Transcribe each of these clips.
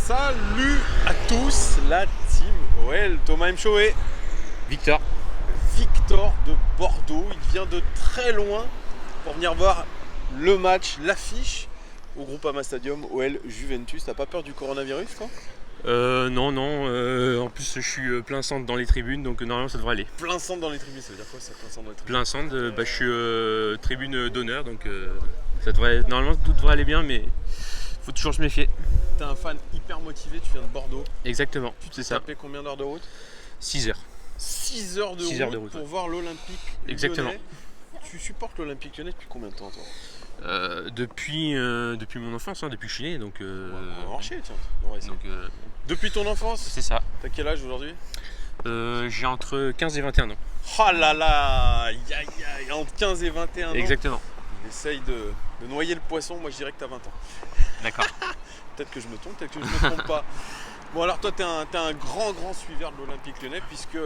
Salut à tous, la team OL, Thomas Mchoé, Victor. Victor de Bordeaux, il vient de très loin pour venir voir le match, l'affiche au Groupama Stadium OL Juventus. T'as pas peur du coronavirus toi? Non, en plus je suis plein centre dans les tribunes, donc normalement ça devrait aller. Plein centre dans les tribunes, ça veut dire quoi ça, plein centre dans les tribunes? Plein centre, je suis tribune d'honneur, donc ça devrait, normalement tout devrait aller bien, mais faut toujours se méfier. T'es un fan hyper motivé, tu viens de Bordeaux. Exactement, Tu c'est t'es ça. tapé combien d'heures de route? 6 heures. 6 heures de 6 heures route de route, pour ouais. voir l'Olympique Exactement. Lyonnais. Tu supportes l'Olympique Lyonnais depuis combien de temps toi? Depuis mon enfance, depuis que je suis né, donc, On va marcher, tiens. On va essayer. donc Depuis ton enfance? c'est ça. T'as quel âge aujourd'hui? J'ai entre 15 et 21 ans. Oh là là, aïe aïe aïe, entre 15 et 21 ans. Exactement. Essaye de noyer le poisson, moi je dirais que t'as 20 ans. D'accord. Peut-être que je me trompe, peut-être que je me trompe pas. Bon alors toi t'es un grand suiveur de l'Olympique Lyonnais puisque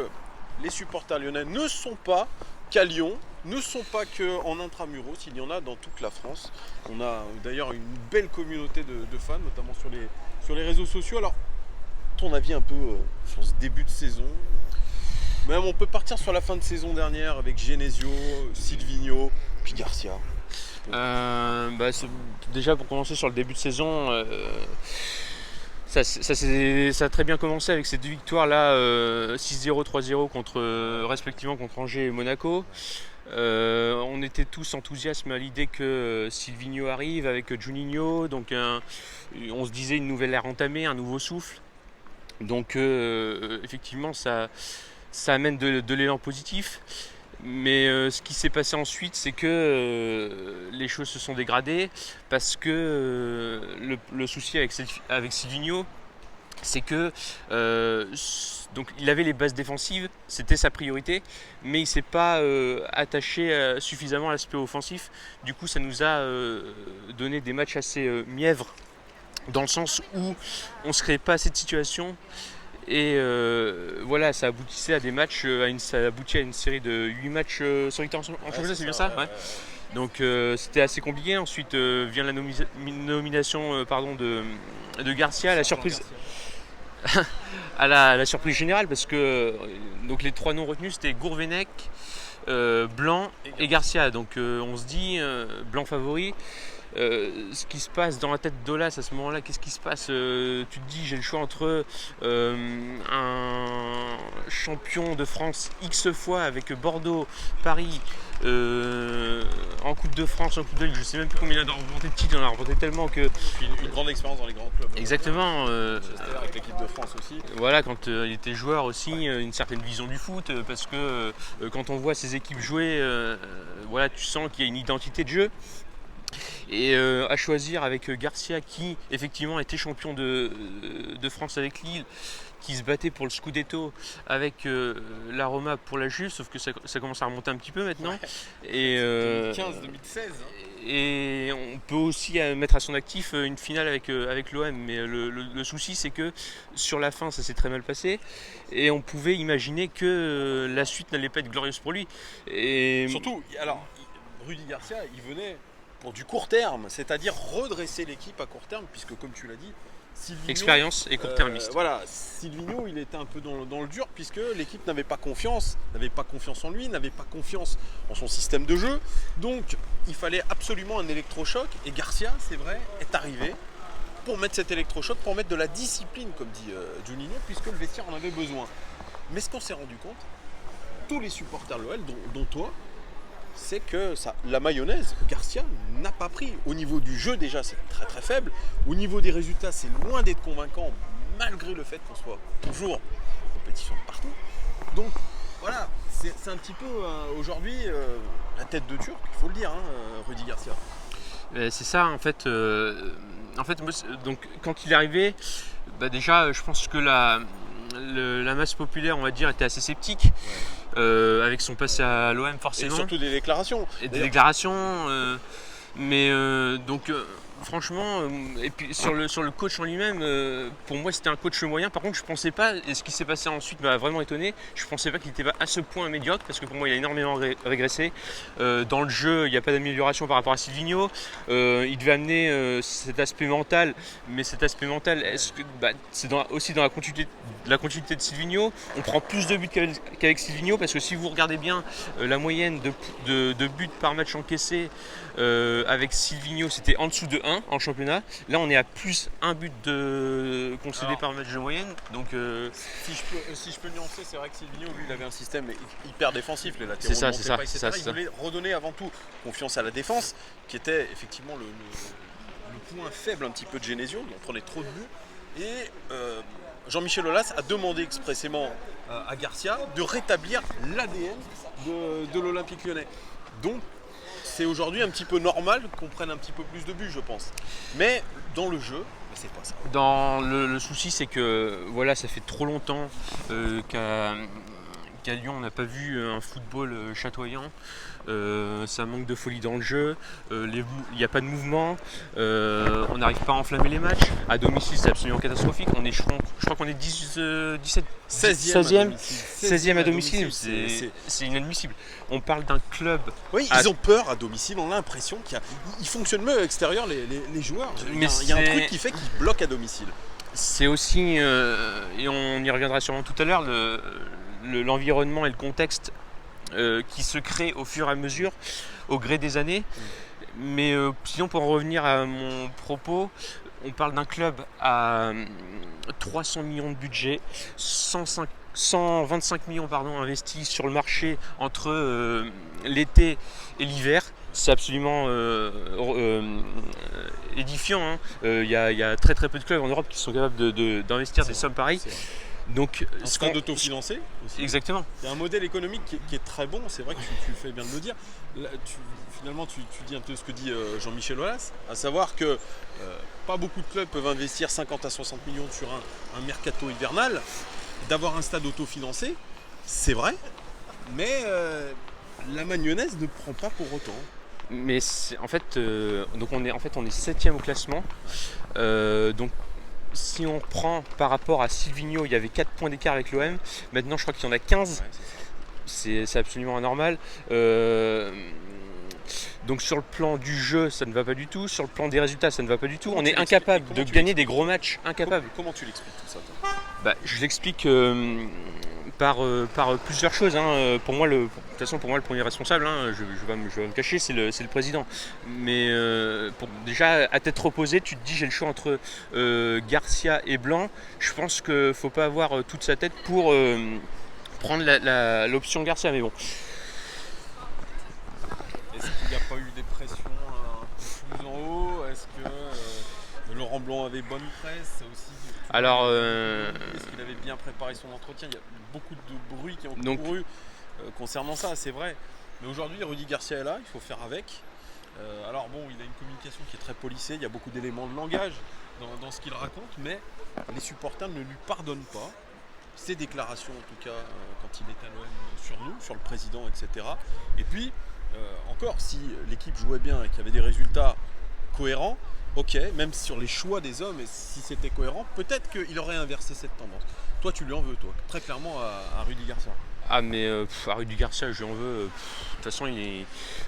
les supporters lyonnais ne sont pas qu'à Lyon, ne sont pas qu'en intramuros, il y en a dans toute la France. On a d'ailleurs une belle communauté de fans, notamment sur les réseaux sociaux. Alors, ton avis un peu sur ce début de saison? Même on peut partir sur la fin de saison dernière avec Genesio, Silvinho, puis Garcia. Déjà pour commencer sur le début de saison, ça a très bien commencé avec ces deux victoires là, 6-0, 3-0 respectivement contre Angers et Monaco. On était tous enthousiastes à l'idée que Silvinho arrive avec Juninho, donc on se disait une nouvelle ère entamée, un nouveau souffle. Donc effectivement ça amène de l'élan positif. Mais ce qui s'est passé ensuite, c'est que les choses se sont dégradées parce que le souci avec Silvinho, c'est que donc il avait les bases défensives, c'était sa priorité, mais il ne s'est pas attaché suffisamment à l'aspect offensif. Du coup, ça nous a donné des matchs assez mièvres, dans le sens où on ne se créait pas assez de situations. Et voilà, ça aboutissait à des matchs, ça aboutit à une série de 8 matchs sans victoire en championnat, c'est bien ça, ouais. Donc c'était assez compliqué. Ensuite vient la nomination de Garcia, la surprise, à la surprise générale, parce que donc les trois noms retenus c'était Gourvenec, Blanc et Garcia. Donc on se dit Blanc favori. Ce qui se passe dans la tête d'Olas à ce moment-là, qu'est-ce qui se passe? Tu te dis, j'ai le choix entre un champion de France X fois avec Bordeaux, Paris, en Coupe de France, en Coupe de Ligue, je sais même plus combien il a remporté de titres, il en a remporté tellement que. Une grande expérience dans les grands clubs. Exactement. Avec l'équipe de France aussi. Voilà, quand il était joueur aussi, une certaine vision du foot, parce que quand on voit ces équipes jouer, voilà, tu sens qu'il y a une identité de jeu. Et à choisir avec Garcia qui effectivement était champion de France avec Lille, qui se battait pour le Scudetto avec la Roma pour la Juve, sauf que ça commence à remonter un petit peu maintenant. Ouais. Et 2015-2016. Et on peut aussi mettre à son actif une finale avec l'OM, mais le souci c'est que sur la fin ça s'est très mal passé et on pouvait imaginer que la suite n'allait pas être glorieuse pour lui. Et surtout, alors Rudy Garcia, il venait pour du court terme, c'est-à-dire redresser l'équipe à court terme, puisque comme tu l'as dit, Silvinho, expérience et court-termiste. Voilà, Silvinho, il était un peu dans le dur, puisque l'équipe n'avait pas confiance en lui, n'avait pas confiance en son système de jeu. Donc, il fallait absolument un électrochoc, et Garcia, c'est vrai, est arrivé pour mettre cet électrochoc, pour mettre de la discipline, comme dit Juninho, puisque le vestiaire en avait besoin. Mais ce qu'on s'est rendu compte, tous les supporters de l'OL, dont toi, c'est que la mayonnaise, Garcia n'a pas pris. Au niveau du jeu, déjà, c'est très très faible. Au niveau des résultats, c'est loin d'être convaincant, malgré le fait qu'on soit toujours en compétition de partout. Donc, voilà, c'est un petit peu aujourd'hui la tête de Turc, il faut le dire, Rudy Garcia. C'est ça, en fait, donc, quand il est arrivé, déjà, je pense que la masse populaire, on va dire, était assez sceptique. Ouais. Avec son passé à l'OM forcément. Et surtout des déclarations. Et des déclarations. Donc franchement, et puis sur le coach en lui-même, pour moi c'était un coach moyen. Par contre, je pensais pas, et ce qui s'est passé ensuite m'a vraiment étonné, je pensais pas qu'il était à ce point médiocre, parce que pour moi il a énormément régressé. Dans le jeu, il n'y a pas d'amélioration par rapport à Silvinho. Il devait amener cet aspect mental, mais cet aspect mental, c'est aussi dans la continuité de Silvinho. On prend plus de buts qu'avec Silvinho, parce que si vous regardez bien la moyenne de buts par match encaissé, avec Silvinho, c'était en dessous de 1 en championnat. Là, on est à plus 1 but concédé par match de moyenne. Donc, si je peux nuancer, c'est vrai que Silvinho, lui, il avait un système hyper défensif. Les latéraux c'est ça, ne montaient pas, etc. Il voulait redonner avant tout confiance à la défense, qui était effectivement le point faible un petit peu de Genesio. Il en prenait trop de buts. Et Jean-Michel Aulas a demandé expressément à Garcia de rétablir l'ADN de l'Olympique Lyonnais. Donc, c'est aujourd'hui un petit peu normal qu'on prenne un petit peu plus de buts, je pense. Mais dans le jeu, c'est pas ça. Le souci, c'est que voilà, ça fait trop longtemps qu'à Lyon, on n'a pas vu un football chatoyant. Ça manque de folie dans le jeu, il n'y a pas de mouvement, on n'arrive pas à enflammer les matchs. À domicile, c'est absolument catastrophique. Je crois qu'on est 16e à domicile. C'est inadmissible. On parle d'un club. Oui, ils ont peur à domicile. On a l'impression qu'ils fonctionnent mieux à l'extérieur, les joueurs. Il y a un truc qui fait qu'ils bloquent à domicile. C'est aussi, et on y reviendra sûrement tout à l'heure, l'environnement et le contexte qui se crée au fur et à mesure, au gré des années. Mais sinon, pour en revenir à mon propos, on parle d'un club à 300 millions de budget, 125 millions investis sur le marché entre l'été et l'hiver. C'est absolument édifiant. Il y a très très peu de clubs en Europe qui sont capables d'investir des sommes pareilles. Donc, un stade autofinancé aussi. Exactement. Il y a un modèle économique qui est très bon, c'est vrai que tu fais bien de le dire. Là, finalement, tu dis un peu ce que dit Jean-Michel Aulas, à savoir que pas beaucoup de clubs peuvent investir 50 à 60 millions sur un mercato hivernal. D'avoir un stade autofinancé, c'est vrai, mais la mayonnaise ne prend pas pour autant. Mais en fait, donc on est 7e au classement. Donc, si on prend par rapport à Silvinho, il y avait 4 points d'écart avec l'OM. Maintenant, je crois qu'il y en a 15. Ouais, c'est absolument anormal. Donc sur le plan du jeu, ça ne va pas du tout. Sur le plan des résultats, ça ne va pas du tout. On est incapable de gagner des gros matchs. Incapable. Comment tu l'expliques tout ça, toi ? Je l'explique par plusieurs choses. Pour moi, de toute façon, pour moi, le premier responsable, je vais me cacher, c'est le président. Mais déjà, à tête reposée, tu te dis, j'ai le choix entre Garcia et Blanc. Je pense qu'il ne faut pas avoir toute sa tête pour prendre l'option Garcia. Mais bon. Est-ce qu'il n'y a pas eu des pressions un peu plus en haut ? Est-ce que Laurent Blanc avait bonne presse aussi ? Alors, est-ce qu'il avait bien préparé son entretien ? Il y a beaucoup de bruit qui ont couru concernant ça, c'est vrai. Mais aujourd'hui, Rudy Garcia est là, il faut faire avec. Alors bon, il a une communication qui est très polissée, il y a beaucoup d'éléments de langage dans ce qu'il raconte, mais les supporters ne lui pardonnent pas ses déclarations, en tout cas quand il est à l'OM sur nous, sur le président, etc. Et puis, encore, si l'équipe jouait bien et qu'il y avait des résultats cohérents, ok, même sur les choix des hommes, et si c'était cohérent, peut-être qu'il aurait inversé cette tendance. Toi, tu lui en veux, toi, très clairement à Rudy Garcia. Ah, mais à Rudy Garcia, je lui en veux. De toute façon, moi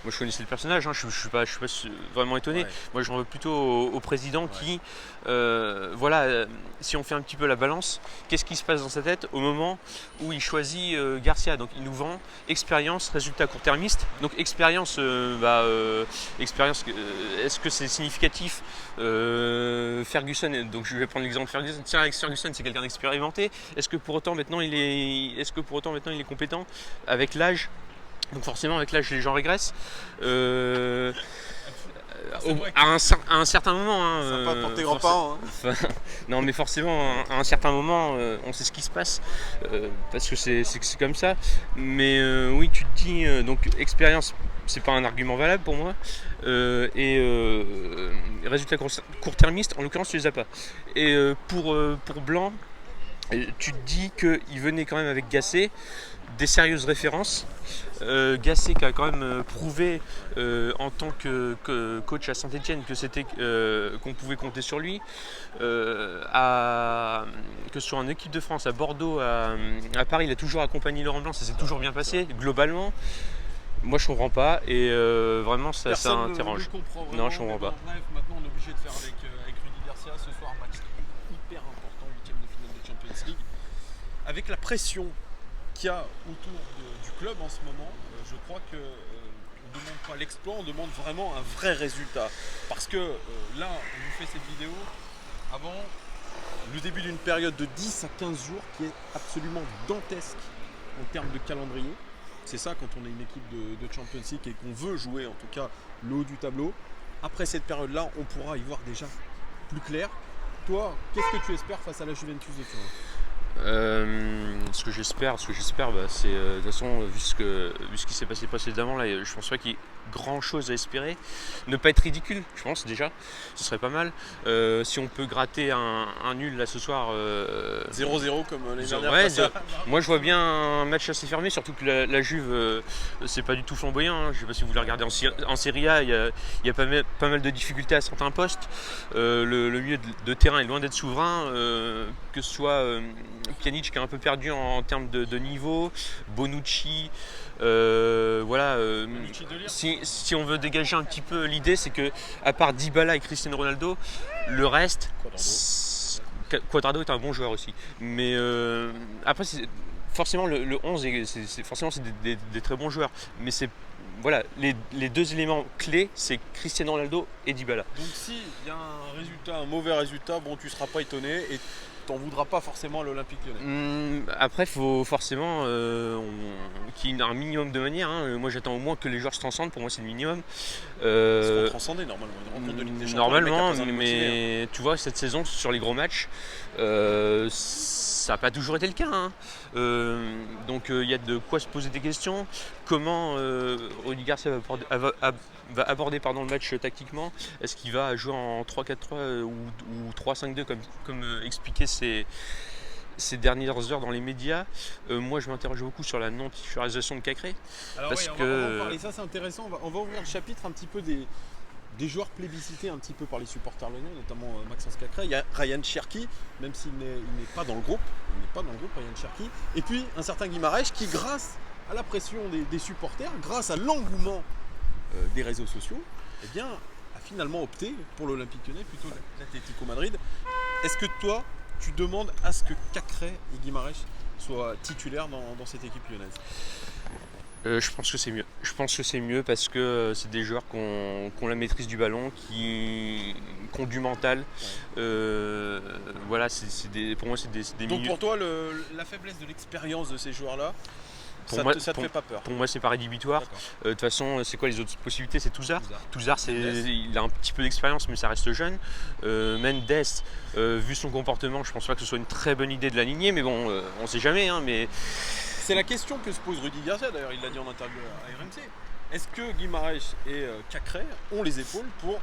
je connaissais le personnage, je ne suis pas vraiment étonné. Ouais. Moi, je m'en veux plutôt au président qui, si on fait un petit peu la balance, qu'est-ce qui se passe dans sa tête au moment où il choisit Garcia ? Donc, il nous vend expérience, résultat court-termiste. Donc, expérience, est-ce que c'est significatif ? Ferguson, donc je vais prendre l'exemple de Ferguson. Tiens, Alex Ferguson, c'est quelqu'un d'expérimenté. Est-ce que pour autant maintenant il est compétent avec l'âge? Donc forcément avec l'âge les gens régressent. À un certain moment. Ça va pas pour tes grands-parents. Non mais forcément à un certain moment on sait ce qui se passe parce que c'est comme ça. Mais oui, tu te dis donc expérience, c'est pas un argument valable pour moi. Résultats court-termistes, en l'occurrence tu les as pas. Et pour Blanc, Tu te dis qu'il venait quand même avec Gasset, des sérieuses références. Gasset qui a quand même prouvé en tant que coach à Saint-Etienne que c'était qu'on pouvait compter sur lui. Que ce soit en équipe de France, à Bordeaux, à Paris, il a toujours accompagné Laurent Blanc, ça s'est toujours bien passé, globalement. Moi je comprends pas et vraiment ça interroge. Non, je comprends pas. Bref, maintenant on est obligé de faire avec Rudy Garcia ce soir, match hyper important, 8e de finale de Champions League. Avec la pression qu'il y a autour du club en ce moment, je crois que on ne demande pas l'exploit, on demande vraiment un vrai résultat. Parce que là, on vous fait cette vidéo avant le début d'une période de 10 à 15 jours qui est absolument dantesque en termes de calendrier. C'est ça quand on est une équipe de Champions League et qu'on veut jouer en tout cas le haut du tableau. Après cette période-là, on pourra y voir déjà plus clair. Toi, qu'est-ce que tu espères face à la Juventus de Turin ? Ce que j'espère, c'est de toute façon, vu ce qui s'est passé précédemment, là, je pense pas qu'il y ait grand chose à espérer. Ne pas être ridicule, je pense déjà, ce serait pas mal. Si on peut gratter un nul là ce soir. 0-0 comme les dernières ouais, moi je vois bien un match assez fermé, surtout que la Juve, c'est pas du tout flamboyant. Hein. Je sais pas si vous la regardez en Serie A, il y a pas mal de difficultés à certains postes. Le milieu de terrain est loin d'être souverain, que ce soit Pjanic qui est un peu perdu en termes de niveau, Bonucci, voilà. Si on veut dégager un petit peu l'idée, c'est que à part Dybala et Cristiano Ronaldo, le reste, Cuadrado est un bon joueur aussi. Mais après, forcément le 11, forcément c'est des très bons joueurs. Mais c'est voilà, les deux éléments clés, c'est Cristiano Ronaldo et Dybala. Donc s'il y a un mauvais résultat, bon, tu ne seras pas étonné et t'en voudras pas forcément à l'Olympique Lyonnais. Après, il faut forcément qu'il y ait un minimum de manière. Hein. Moi, j'attends au moins que les joueurs se transcendent. Pour moi, c'est le minimum. Ils seront transcendés normalement. Une rencontre de Ligue des Champions, normalement, mais tu vois, cette saison, sur les gros matchs, ça n'a pas toujours été le cas. Hein. Donc, il y a de quoi se poser des questions. Comment Rudy Garcia va aborder le match tactiquement. Est-ce qu'il va jouer en 3-4-3 ou 3-5-2 comme expliqué ces dernières heures dans les médias? Moi, je m'interroge beaucoup sur la non-titularisation de Cacré. Alors parce on que... va en parler, ça c'est intéressant. On va ouvrir le chapitre un petit peu des joueurs plébiscités un petit peu par les supporters lyonnais, notamment Maxence Cacré. Il y a Ryan Cherki, même s'il n'est pas dans le groupe. Il n'est pas dans le groupe, Ryan Cherki. Et puis un certain Guimarães qui, grâce à la pression des supporters, grâce à l'engouement des réseaux sociaux, eh bien, a finalement opté pour l'Olympique Lyonnais plutôt que l'Atlético Madrid. Est-ce que toi, tu demandes à ce que Cacré et Guimarães soient titulaires dans cette équipe lyonnaise? Je pense que c'est mieux. Je pense que c'est mieux parce que c'est des joueurs qui ont la maîtrise du ballon, qui ont du mental. Ouais. Voilà, pour moi, c'est des Donc milieux... pour toi, la faiblesse de l'expérience de ces joueurs-là, ça te fait pas peur? Pour moi, c'est pas rédhibitoire. De toute façon, c'est quoi les autres possibilités? C'est Touzard. Touzard, il a un petit peu d'expérience, mais ça reste jeune. Mendes, vu son comportement, je pense pas que ce soit une très bonne idée de l'aligner, mais bon, on sait jamais. Hein, mais... C'est la question que se pose Rudy Garcia, d'ailleurs, il l'a dit en interview à RMC. Est-ce que Guimarães et Cacré ont les épaules pour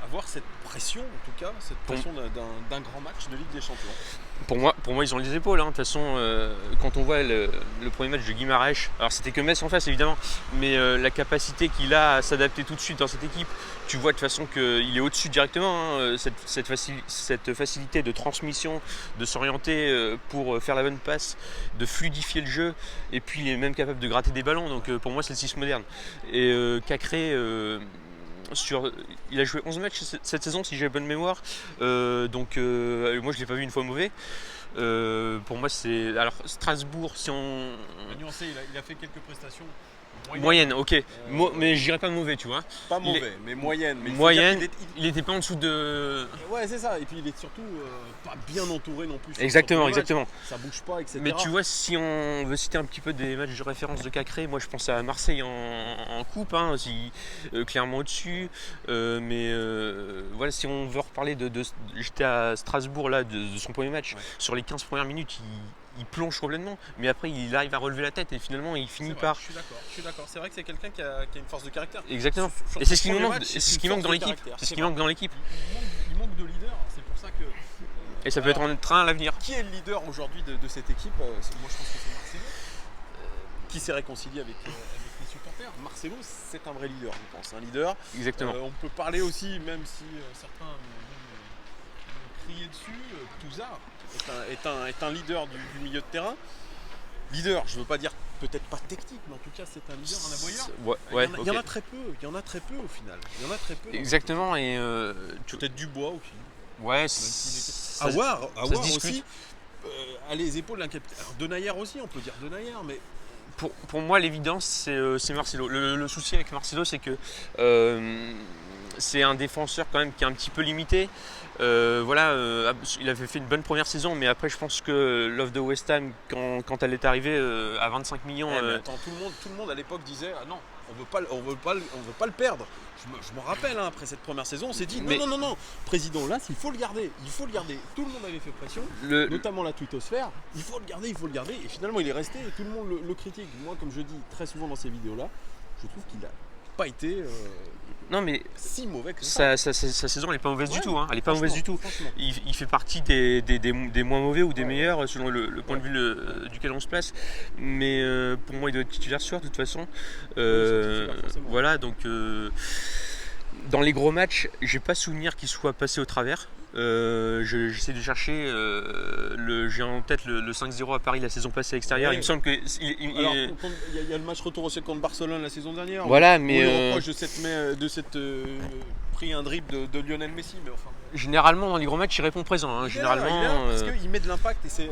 avoir cette pression, en tout cas, cette pression d'un grand match de Ligue des Champions? Pour moi, ils ont les épaules. Hein. De toute façon, quand on voit le premier match de Guimarães, alors c'était que Metz en face évidemment, mais la capacité qu'il a à s'adapter tout de suite dans cette équipe, tu vois de toute façon qu'il est au-dessus directement. Hein. Cette facilité de transmission, de s'orienter pour faire la bonne passe, de fluidifier le jeu, et puis il est même capable de gratter des ballons. Donc pour moi, c'est le 6 moderne. Et Cacré. Il a joué 11 matchs cette saison si j'ai bonne mémoire, donc moi je l'ai pas vu une fois mauvais. Pour moi c'est... Alors Strasbourg, si on... nuancé, il a fait quelques prestations moyenne, ok, mais je dirais pas mauvais, tu vois. Pas mauvais, mais moyenne. Mais moyenne, il était pas en dessous de... Ouais, c'est ça, et puis il est surtout pas bien entouré non plus. Exactement. Ça bouge pas, etc. Mais tu vois, si on veut citer un petit peu des matchs de référence de Cacré, moi je pense à Marseille en coupe, hein, clairement au-dessus. Mais voilà, si on veut reparler j'étais à Strasbourg là, de son premier match, sur les 15 premières minutes, il plonge complètement, mais après il arrive à relever la tête et finalement il finit par... Je suis d'accord. C'est vrai que c'est quelqu'un qui a une force de caractère. Exactement. Et c'est ce qui nous manque. C'est ce qui manque dans l'équipe. C'est ce qui manque dans l'équipe. Il manque de leader. C'est pour ça que Et ça peut être un train à l'avenir. Qui est le leader aujourd'hui de cette équipe? Moi je pense que c'est Marcelo, qui s'est réconcilié avec les supporters. Marcelo, c'est un vrai leader, je pense. Un leader. Exactement. On peut parler aussi, même si certains m'ont crié dessus, Touzard est un leader du milieu de terrain. Leader, je ne veux pas dire peut-être pas technique, mais en tout cas c'est un leader, un aboyeur. Il y en a très peu, au final. Il y en a très peu. Exactement, et peut-être Dubois aussi. Ouais, Awar discute. aussi. Les épaules d'un capitaine. Alors Denayer aussi, on peut dire Denayer, mais pour moi, l'évidence, c'est Marcelo. Le souci avec Marcelo, c'est que c'est un défenseur quand même qui est un petit peu limité. Il avait fait une bonne première saison, mais après, je pense que l'offre de West Ham, quand elle est arrivée à 25 millions. Mais attends, tout le monde à l'époque disait ah non, on veut pas le perdre. Je me rappelle, après cette première saison, on s'est dit non, président Las, il faut le garder. Tout le monde avait fait pression, notamment la twittosphère. Il faut le garder. Et finalement, il est resté et tout le monde le critique. Moi, comme je dis très souvent dans ces vidéos-là, je trouve qu'il n'a pas été si mauvais que ça. Sa saison, elle n'est pas mauvaise du tout. Hein. Elle n'est pas mauvaise du tout. Franchement. Il fait partie des moins mauvais ou des meilleurs selon le point de vue duquel on se place. Mais pour moi, il doit être titulaire ce soir de toute façon. Voilà, donc dans les gros matchs, j'ai pas souvenir qu'il soit passé au travers. J'essaie de chercher. J'ai en tête le 5-0 à Paris la saison passée à l'extérieur. Il me semble que. Il y a le match retour aussi contre Barcelone la saison dernière. Voilà, mais. On reproche de cette pris un dribble de Lionel Messi. Mais enfin. Généralement, dans les gros matchs, il répond présent. Hein. Généralement. Parce qu'il met de l'impact et c'est.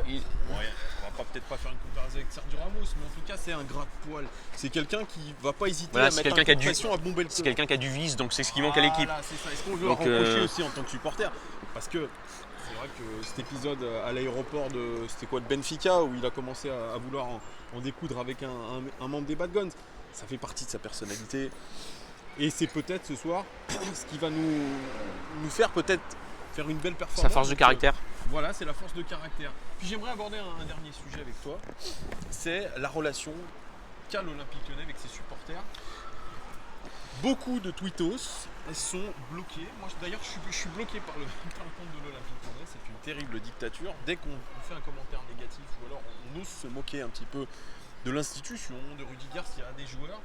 On va peut-être pas faire une comparaison avec Sergio Ramos, mais en tout cas, c'est un gratte-poil. C'est quelqu'un qui va pas hésiter à mettre un coup de pression, à bomber le C'est quelqu'un qui a du vice, donc c'est ce qui manque à l'équipe. C'est ça. Est-ce qu'on veut le reprocher aussi en tant que supporter? Parce que c'est vrai que cet épisode à l'aéroport de Benfica, où il a commencé à vouloir en découdre avec un membre des Bad Guns, ça fait partie de sa personnalité. Et c'est peut-être ce soir ce qui va nous faire peut-être faire une belle performance. Sa force de caractère. Voilà, c'est la force de caractère. Puis j'aimerais aborder un dernier sujet avec toi. C'est la relation qu'a l'Olympique Lyonnais avec ses supporters. Beaucoup de tweetos sont bloqués. Moi d'ailleurs je suis bloqué par le compte de l'Olympique Lyonnais. C'est une terrible dictature. Dès qu'on fait un commentaire négatif ou alors on ose se moquer un petit peu de l'institution, de Rudy Garcia, des joueurs,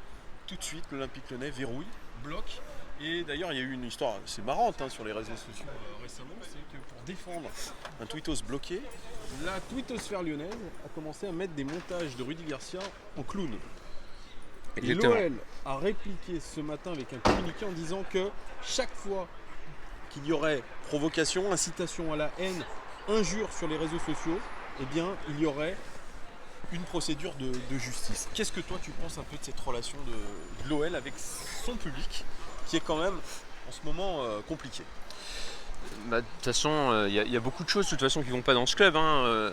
tout de suite l'Olympique Lyonnais verrouille, bloque. Et d'ailleurs il y a eu une histoire assez marrante sur les réseaux sociaux récemment, c'est que pour défendre un tweetos bloqué, la tweetosphère lyonnaise a commencé à mettre des montages de Rudy Garcia en clown. Exactement. Et l'OL a répliqué ce matin avec un communiqué en disant que chaque fois qu'il y aurait provocation, incitation à la haine, injure sur les réseaux sociaux, eh bien il y aurait une procédure de justice. Qu'est-ce que toi tu penses un peu de cette relation de l'OL avec son public, qui est quand même en ce moment compliqué? De toute façon, il y a beaucoup de choses de toute façon qui ne vont pas dans ce club. Hein,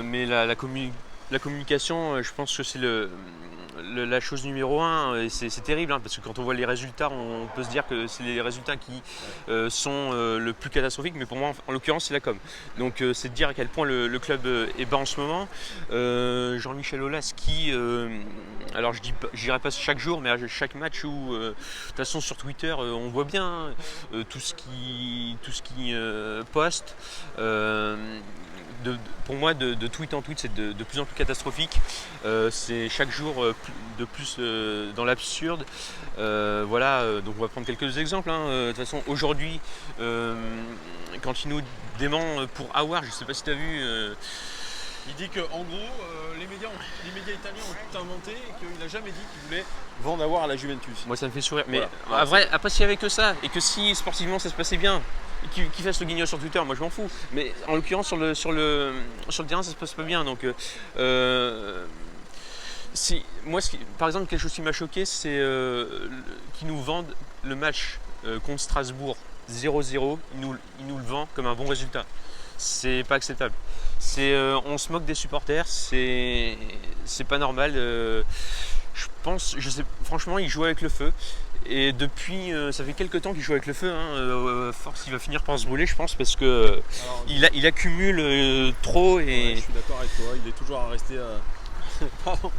mais la communication, je pense que c'est la chose numéro 1. Et c'est terrible, hein, parce que quand on voit les résultats, on peut se dire que c'est les résultats qui sont le plus catastrophiques. Mais pour moi, en l'occurrence, c'est la com. Donc c'est de dire à quel point le club est bas en ce moment. Jean-Michel Aulas qui, alors je dirais pas chaque jour, mais à chaque match où, de toute façon sur Twitter, on voit bien tout ce qui poste. Pour moi, de tweet en tweet, c'est de plus en plus catastrophique. C'est chaque jour de plus dans l'absurde. Donc on va prendre quelques exemples. Hein. De toute façon, aujourd'hui, quand il nous dément pour Awar, je ne sais pas si tu as vu. Il dit qu'en gros, les médias italiens ont tout inventé et qu'il n'a jamais dit qu'il voulait vendre Awar à la Juventus. Moi, ça me fait sourire. Voilà. Mais après, s'il n'y avait que ça, et que si sportivement ça se passait bien, qu'il fasse le guignol sur Twitter, moi je m'en fous. Mais en l'occurrence, sur le terrain, ça se passe pas bien. Donc, par exemple, quelque chose qui m'a choqué, c'est qu'ils nous vendent le match contre Strasbourg 0-0. Ils nous le vendent comme un bon résultat. C'est pas acceptable. On se moque des supporters, c'est pas normal. Je sais, franchement, ils jouent avec le feu. Et depuis, ça fait quelques temps qu'il joue avec le feu. Hein. Force, il va finir par se brûler, je pense, parce que il accumule trop. Et... Ouais, je suis d'accord avec toi. Il est toujours à rester pardon,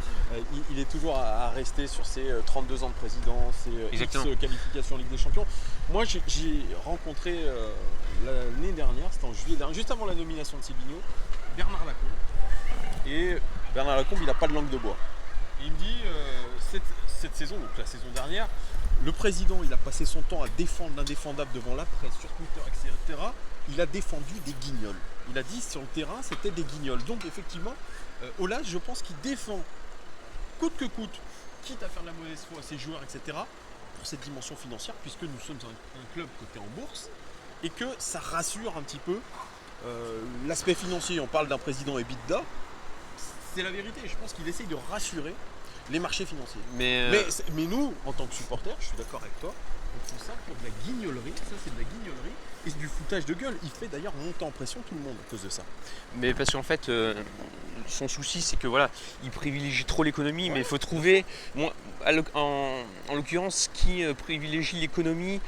il est toujours à rester sur ses 32 ans de présidence, ses X Exactement. qualifications en Ligue des Champions. Moi, j'ai rencontré l'année dernière, c'était en juillet dernier, juste avant la nomination de Sylvigno, Bernard Lacombe. Et Bernard Lacombe, il n'a pas de langue de bois. Et il me dit, cette saison, donc la saison dernière, le président, il a passé son temps à défendre l'indéfendable devant la presse, sur Twitter, etc. Il a défendu des guignols. Il a dit sur le terrain, c'était des guignols. Donc effectivement, Aulas, je pense qu'il défend coûte que coûte, quitte à faire de la mauvaise foi à ses joueurs, etc. pour cette dimension financière, puisque nous sommes un club coté en bourse, et que ça rassure un petit peu l'aspect financier. On parle d'un président EBITDA, c'est la vérité. Je pense qu'il essaye de rassurer les marchés financiers. Mais nous, en tant que supporters, je suis d'accord avec toi, on fait ça pour de la guignolerie. Ça, c'est de la guignolerie et du foutage de gueule. Il fait d'ailleurs monter en pression tout le monde à cause de ça. Mais parce qu'en fait, son souci, c'est que voilà, il privilégie trop l'économie, mais il faut trouver, en l'occurrence, qui privilégie l'économie,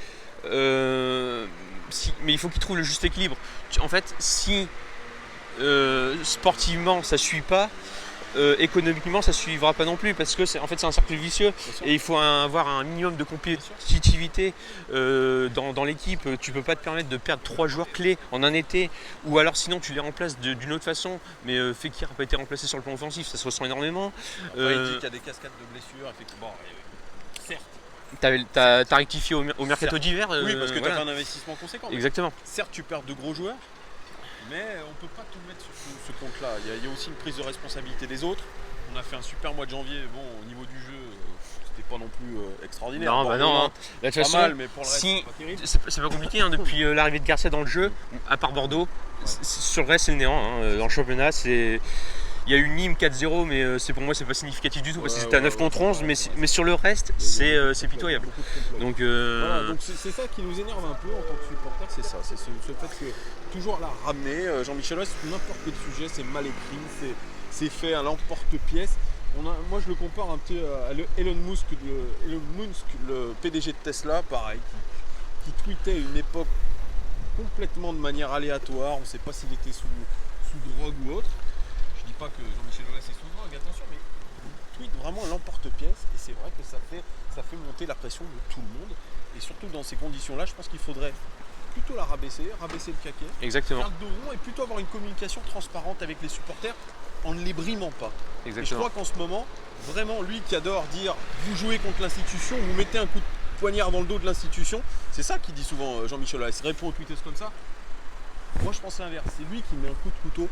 mais il faut qu'il trouve le juste équilibre. En fait, si sportivement ça suit pas, économiquement ça suivra pas non plus, parce que c'est un cercle vicieux et il faut avoir un minimum de compétitivité dans l'équipe. Tu peux pas te permettre de perdre 3 joueurs clés en un été, ou alors sinon tu les remplaces d'une autre façon, mais Fekir n'a pas été remplacé sur le plan offensif, ça se ressent énormément. Il dit qu'il y a des cascades de blessures, effectivement. Certes. T'as rectifié au mercato d'hiver. Oui, parce que voilà. tu as fait un investissement conséquent. Exactement. Certes, tu perds de gros joueurs, mais on ne peut pas tout mettre sur ce compte-là. Il y a aussi une prise de responsabilité des autres. On a fait un super mois de janvier. Bon, au niveau du jeu, c'était pas non plus extraordinaire. Non, bon, bah non. Pas De toute façon, mal, mais pour le reste, c'est pas terrible. c'est pas compliqué. Depuis l'arrivée de Garcia dans le jeu, à part Bordeaux, sur le reste, c'est le néant. Dans le championnat, il y a eu Nîmes 4-0, mais pour moi, c'est pas significatif du tout, parce que c'était à 9 contre 11. Mais sur le reste, c'est pitoyable. Donc, voilà, donc c'est ça qui nous énerve un peu en tant que supporter, c'est ça. C'est ce fait que toujours là ramener Jean-Michel Aulas, n'importe quel sujet, c'est mal écrit, c'est fait à l'emporte-pièce. Moi, je le compare un petit à Elon Musk, le PDG de Tesla, pareil, qui tweetait à une époque complètement de manière aléatoire. On ne sait pas s'il était sous drogue ou autre. Je dis pas que Jean-Michel Aulas est sous drogue, attention, mais il tweet vraiment à l'emporte-pièce, et c'est vrai que ça fait monter la pression de tout le monde. Et surtout dans ces conditions-là, je pense qu'il faudrait plutôt la rabaisser le caquet, exactement. faire le dos rond et plutôt avoir une communication transparente avec les supporters en ne les brimant pas. Exactement. Et je crois qu'en ce moment, vraiment, lui qui adore dire vous jouez contre l'institution, vous mettez un coup de poignard dans le dos de l'institution, c'est ça qu'il dit souvent Jean-Michel Aulas. Il répond aux tweeters comme ça. Moi je pense l'inverse, c'est lui qui met un coup de couteau.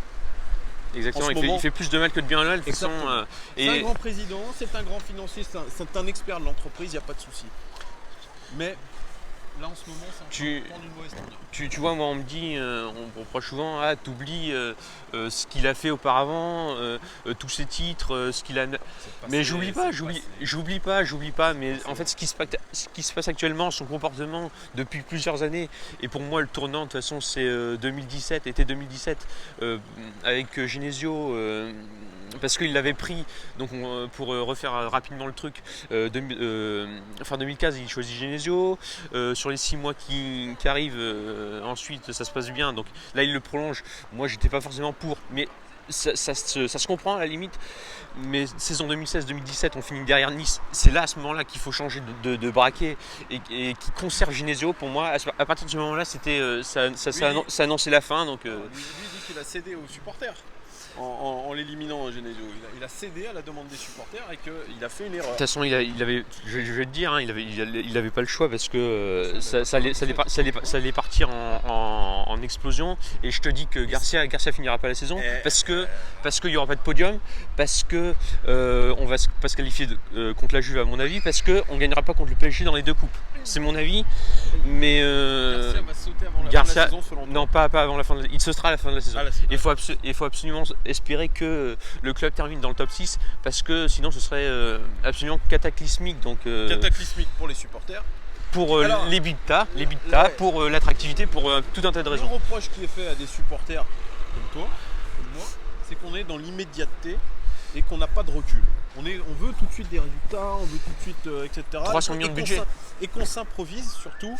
Exactement, il fait plus de mal que de bien là. C'est un grand président, c'est un grand financier, c'est un expert de l'entreprise, il n'y a pas de souci. Mais là en ce moment, c'est en train de prendre une mauvaise tournure. Tu vois, moi on me dit, on me reproche souvent, t'oublies ce qu'il a fait auparavant, tous ses titres, ce qu'il a. Mais j'oublie pas. Mais en fait, ce qui se passe actuellement, son comportement depuis plusieurs années, et pour moi le tournant de toute façon c'est 2017, été 2017, avec Genesio. Parce qu'il l'avait pris, donc pour refaire rapidement le truc, fin 2015 il choisit Genesio, sur les 6 mois qui arrivent, ensuite ça se passe bien, donc là il le prolonge. Moi j'étais pas forcément pour, mais ça se comprend à la limite, mais saison 2016-2017 on finit derrière Nice, c'est là à ce moment-là qu'il faut changer de braquet et qui conserve Genesio. Pour moi à partir de ce moment-là ça annonçait la fin. Donc, lui dit qu'il a cédé aux supporters. En l'éliminant, Genesio, il a cédé à la demande des supporters et qu'il a fait une erreur. De toute façon, il avait, je vais te dire, il avait pas le choix, parce que ça allait partir en explosion. Et je te dis que Garcia finira pas la saison parce qu'il y aura pas de podium, parce que on va pas se qualifier contre la Juve à mon avis, parce que on gagnera pas contre le PSG dans les 2 coupes. C'est mon avis, mais Garcia va sauter avant la fin de la saison selon toi. Non, pas avant la fin de la saison. Il se sera à la fin de la saison. Il faut absolument espérer que le club termine dans le top 6, parce que sinon ce serait absolument cataclysmique. Donc, cataclysmique pour les supporters. Pour les bitas, pour l'attractivité, pour tout un tas de raisons. Le reproche qui est fait à des supporters comme toi, comme moi, c'est qu'on est dans l'immédiateté et qu'on n'a pas de recul. On veut tout de suite des résultats, on veut tout de suite, etc. 300 millions de budget. Et qu'on s'improvise surtout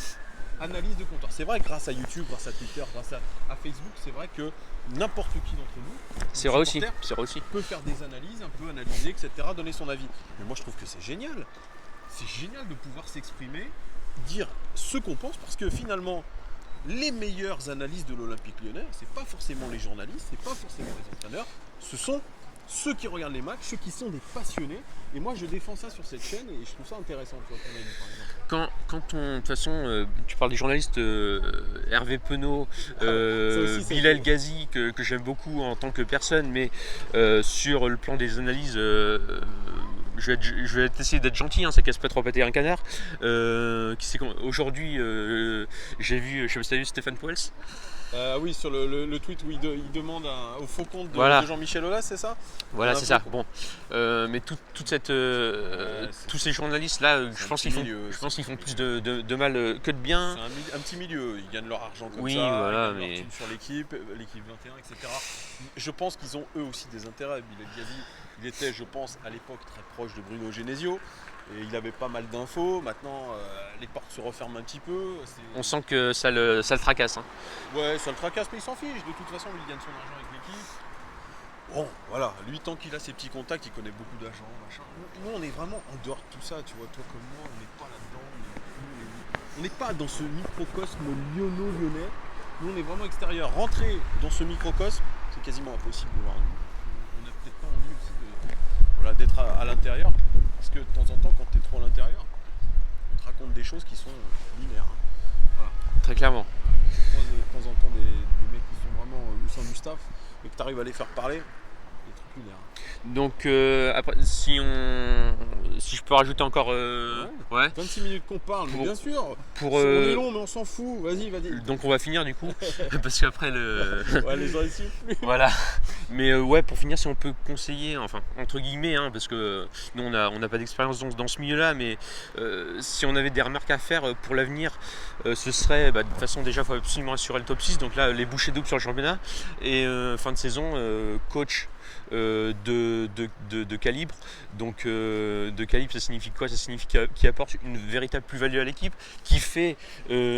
analyse de comptoir. C'est vrai, grâce à YouTube, grâce à Twitter, grâce à Facebook, c'est vrai que n'importe qui d'entre nous, C'est vrai aussi. C'est vrai aussi. peut faire des analyses, un peu analyser, etc., donner son avis. Mais moi, je trouve que c'est génial. C'est génial de pouvoir s'exprimer, dire ce qu'on pense, parce que finalement, les meilleures analyses de l'Olympique Lyonnais, c'est pas forcément les journalistes, c'est pas forcément les entraîneurs, ce sont ceux qui regardent les matchs, ceux qui sont des passionnés. Et moi, je défends ça sur cette chaîne et je trouve ça intéressant, tu vois, ton avis, par exemple. Quand on, de toute façon, tu parles des journalistes Hervé Penaud, Ça aussi, c'est Bilal cool. Ghazi, que j'aime beaucoup en tant que personne, mais sur le plan des analyses, je vais essayer d'être gentil, hein, ça casse pas trop pâter un canard. Aujourd'hui, j'ai vu, je sais pas si tu as vu Stéphane Pauwels. Oui, sur le tweet où il demande au faux compte Voilà. de Jean-Michel Aulas, c'est ça? Voilà, Un c'est peu ça. comme- Bon, mais toute cette, c'est- tous ces journalistes-là, c'est je un pense petit qu'ils font, milieu, je pense qu'ils font c'est plus de mal que de bien. C'est un petit milieu, ils gagnent leur argent comme Oui, ça, voilà, ils gagnent mais- leur thune sur l'équipe 21, etc. Je pense qu'ils ont eux aussi des intérêts. Bilal Ghazi, il était, je pense, à l'époque très proche de Bruno Genesio, et il avait pas mal d'infos. Maintenant, les portes se referment un petit peu. On sent que ça le tracasse, hein. Ouais, ça le tracasse, mais il s'en fiche. De toute façon, lui, il gagne son argent avec l'équipe. Bon, voilà, lui, tant qu'il a ses petits contacts, il connaît beaucoup d'agents, machin. Nous, on est vraiment en dehors de tout ça, tu vois, toi comme moi, on n'est pas là-dedans. On n'est pas dans ce microcosme lyonnais. Nous, on est vraiment extérieur. Rentrer dans ce microcosme, c'est quasiment impossible de voir nous. On n'a peut-être pas envie aussi voilà, d'être à l'intérieur. Parce que de temps en temps, quand tu es trop à l'intérieur, on te raconte des choses qui sont binaires. Très clairement. Tu croises de temps en temps des mecs qui sont vraiment au sein du staff et que tu arrives à les faire parler, des trucs lunaires. Donc après, si je peux rajouter encore, ouais, 26 minutes qu'on parle, mais Pour- bien sûr. pour, On est long, mais on s'en fout. Vas-y. donc on va finir du coup, parce qu'après Ouais, les gens ils suivent plus. voilà. Mais ouais, pour finir, si on peut conseiller, enfin entre guillemets, hein, parce que nous on n'a pas d'expérience dans ce milieu-là, mais si on avait des remarques à faire pour l'avenir, ce serait, de toute façon déjà, il faut absolument assurer le top 6, donc là les bouchées doubles sur le championnat, et fin de saison, coach de calibre. Donc de calibre, ça signifie quoi? Ça signifie qu'il apporte une véritable plus-value à l'équipe, qui fait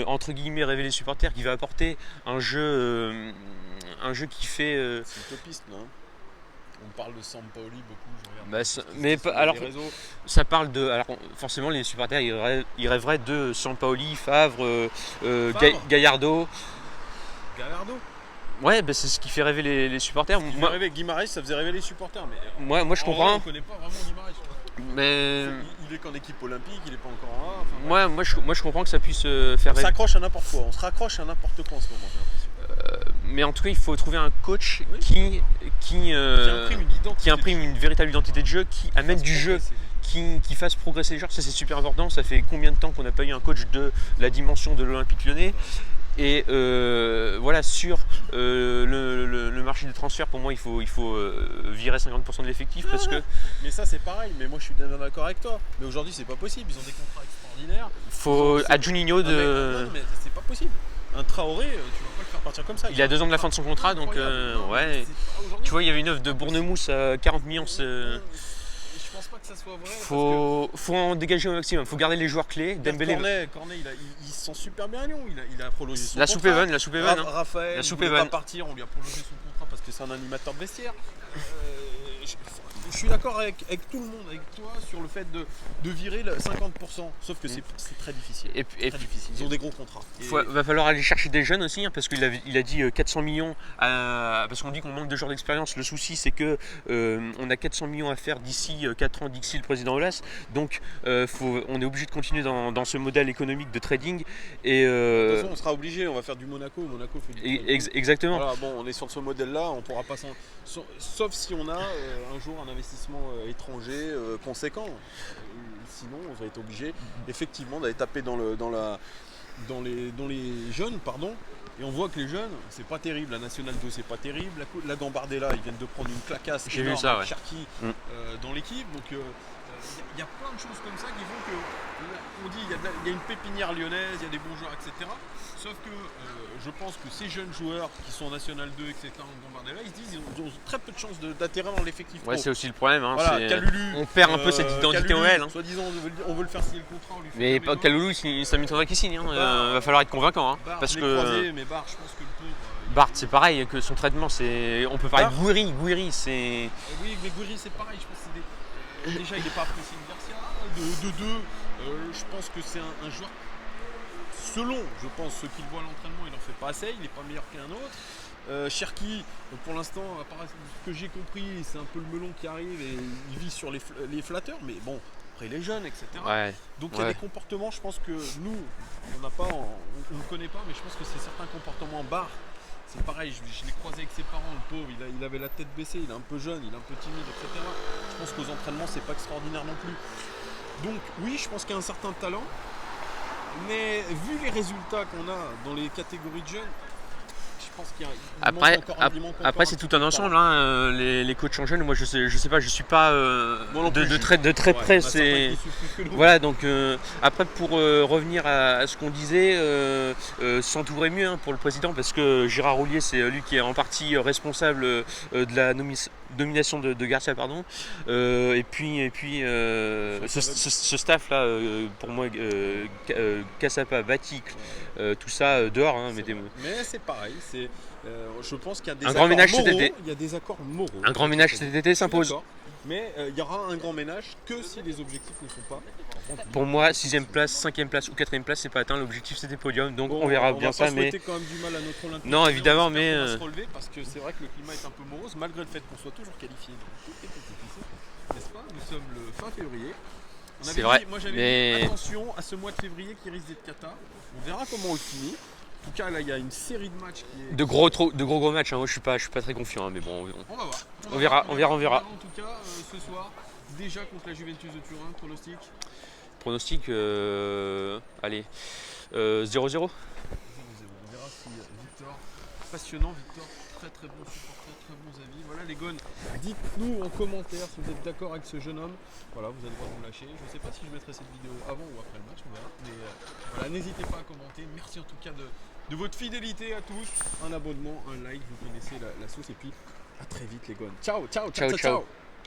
entre guillemets rêver les supporters, qui va apporter un jeu qui fait C'est utopiste là. On parle de Sampaoli beaucoup, je regarde. bah, ce qui se mais dit sur alors les réseaux. ça parle de, alors forcément les supporters ils rêveraient de Sampaoli, Favre, Gallardo. Gallardo. Ouais, c'est ce qui fait rêver les supporters. Il fait rêver Guimarães, ça faisait rêver les supporters. Mais Moi je en vrai, comprends, on connaît pas vraiment Guimarães. mais Il est qu'en équipe olympique, il est pas encore en A. Enfin, ouais. moi je comprends que ça puisse faire On rêver. s'accroche à n'importe quoi. On se raccroche à n'importe quoi en ce moment, j'ai l'impression. Mais en tout cas, il faut trouver un coach Oui. qui Qui imprime une véritable identité de jeu, qui amène du jeu, qui fasse progresser les joueurs. Ça, c'est super important. Ça fait combien de temps qu'on n'a pas eu un coach de la dimension de l'Olympique Lyonnais? Et voilà, sur le marché des transferts, pour moi, il faut virer 50% de l'effectif parce que Mais ça, c'est pareil. Mais moi, je suis bien d'accord avec toi. Mais aujourd'hui, c'est pas possible. Ils ont des contrats extraordinaires. faut C'est- à Juninho Non, mais c'est pas possible. Un Traoré, tu vas pas le faire partir comme ça. il a 2 ans de la fin de son contrat, donc Incroyable. Non, ouais. mais c'est pas aujourd'hui. Tu vois, il y avait une offre de Bournemouth à 40 millions. Je pense pas que ça soit vrai. Faut en dégager au maximum. Faut garder les joueurs clés. Dembélé, Cornet, il se sent super bien à Lyon. Il a prolongé son la contrat. soupe Evan, hein. Raphaël, La il soupe voulait Evan. pas partir, on lui a prolongé son contrat parce que c'est un animateur de vestiaire. Je suis d'accord avec tout le monde, avec toi, sur le fait de virer le 50%. Sauf que c'est très difficile. Et Très difficile. Ils ont des gros contrats. Et- va falloir aller chercher des jeunes aussi, hein, parce qu'il a dit 400 millions, parce qu'on dit qu'on manque de joueurs d'expérience. Le souci, c'est que on a 400 millions à faire d'ici 4 ans, d'ici le président Aulas. Donc on est obligé de continuer dans ce modèle économique de trading. Et, De toute façon, on sera obligé, on va faire du Monaco. Monaco fait du exactement. Voilà, bon, on est sur ce modèle-là, on pourra pas sauf si on a un jour un investissement étranger conséquent. Sinon, on va être obligé effectivement d'aller taper dans les jeunes, pardon. Et on voit que les jeunes, c'est pas terrible. La Nationale 2, c'est pas terrible. La Gambardella, ils viennent de prendre une clacasse J'ai vu énorme ça, avec ouais. Cherki dans l'équipe. Donc Il y a plein de choses comme ça qui font que, on dit, il y a une pépinière lyonnaise, il y a des bons joueurs, etc. Sauf que je pense que ces jeunes joueurs qui sont en National 2, etc., en Gambardella, ils se disent qu'ils ont très peu de chances d'atterrir dans l'effectif pro. Ouais, c'est aussi le problème. Hein, voilà, Kalulu, on perd un peu cette identité Kalulu, OL. Hein. Soi-disant, on veut le faire signer le contrat. On lui fait Mais pas Kalulu, ça m'étonnerait qu'il signe. Il va falloir être convaincant. Hein, Barre, parce que croisé, mais Barre, je pense que le pauvre. Bart, c'est pareil que son traitement. On peut parler de Gouiri, c'est. Oui, mais Gouiri, c'est pareil. Je pense que c'est déjà, il n'est pas apprécié de Garcia. De deux, je pense que c'est un joueur. Selon, je pense, ce qu'il voit à l'entraînement, il n'en fait pas assez, il n'est pas meilleur qu'un autre. Cherki, pour l'instant, à part ce que j'ai compris, c'est un peu le melon qui arrive et il vit sur les flatteurs, mais bon, après il est jeune, etc. Ouais, donc il y a des comportements, je pense que nous, on ne connaît pas, mais je pense que c'est certains comportements en barre. C'est pareil, je l'ai croisé avec ses parents, le pauvre, il avait la tête baissée, il est un peu jeune, il est un peu timide, etc. Je pense qu'aux entraînements, c'est pas extraordinaire non plus. Donc oui, je pense qu'il y a un certain talent. Mais vu les résultats qu'on a dans les catégories de jeunes, je pense qu'il manque encore après c'est tout un ensemble. Hein, les coachs en jeunes, moi je sais pas, je suis pas de très près. C'est voilà donc après pour revenir à ce qu'on disait, s'entourer mieux hein, pour le président parce que Gérard Roulier c'est lui qui est en partie responsable de la domination de Garcia pardon. Et puis ce staff là pour moi Cassapa, Baticle, tout ça dehors. Hein, mais c'est pareil. Je pense qu'il y a des grand ménage moraux, cet été. Il y a des accords moraux. Un grand ménage cet été s'impose. Mais il y aura un grand ménage que si les objectifs ne sont pas. Pour moi, 6ème place, 5ème place ou 4ème place, c'est pas atteint. L'objectif c'était podium, donc on verra bien ça. Mais quand même du mal à notre Olympique. Non, évidemment, mais on va se relever parce que c'est vrai que le climat est un peu morose, malgré le fait qu'on soit toujours qualifié dans toutes les compétitions, n'est-ce pas? Nous sommes le fin février. C'est vrai. Moi j'avais dit attention à ce mois de février qui risque d'être cata. On verra comment on le finit. En tout cas, là, il y a une série de matchs qui est... de gros matchs. Hein. Moi, je suis pas très confiant, hein, mais bon. On va voir. On verra. En tout cas, ce soir, déjà contre la Juventus de Turin, pronostic. Pronostic, allez, 0-0. 0-0. On verra si Victor, passionnant, Victor, très bon supporter, très bons avis. Voilà les gones, dites-nous en commentaire si vous êtes d'accord avec ce jeune homme. Voilà, vous avez le droit de vous lâcher. Je ne sais pas si je mettrai cette vidéo avant ou après le match, on verra. Mais voilà, n'hésitez pas à commenter. Merci en tout cas de votre fidélité à tous. Un abonnement, un like, vous connaissez la sauce. Et puis à très vite les gones. Ciao.